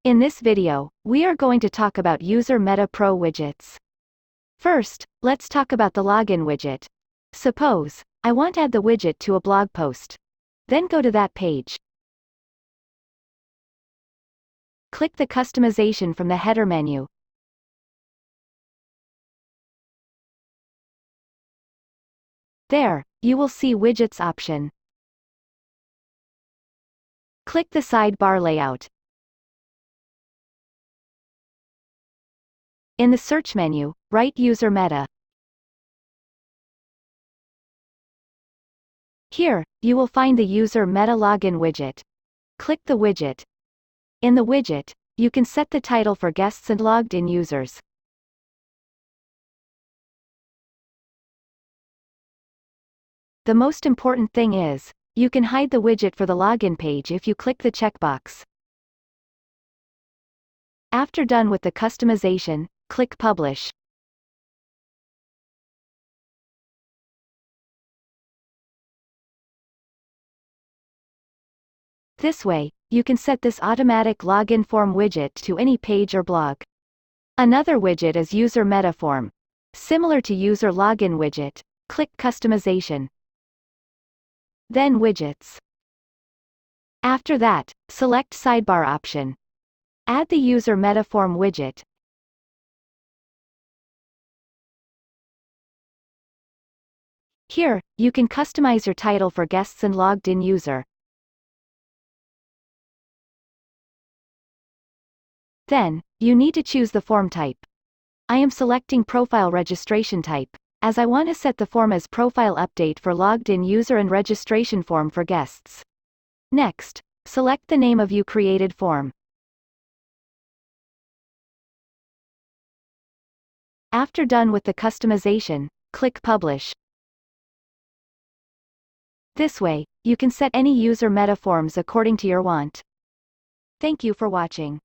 In this video, we are going to talk about UserMetaPro widgets. First, let's talk about the login widget. Suppose I want to add the widget to a blog post. Then go to that page. Click the customization from the header menu. There, you will see Widgets option. Click the sidebar layout. In the search menu, write UserMeta. Here, you will find the UserMeta login widget. Click the widget. In the widget, you can set the title for guests and logged in users. The most important thing is, you can hide the widget for the login page if you click the checkbox. After done with the customization, click Publish. This way, you can set this automatic login form widget to any page or blog. Another widget is User Meta Form. Similar to User Login widget, click Customization. Then Widgets. After that, select Sidebar option. Add the User Meta Form widget. Here, you can customize your title for guests and logged in user. Then, you need to choose the form type. I am selecting Profile Registration Type, as I want to set the form as Profile Update for logged in user and registration form for guests. Next, select the name of your created form. After done with the customization, click Publish. This way, you can set any user meta forms according to your want. Thank you for watching.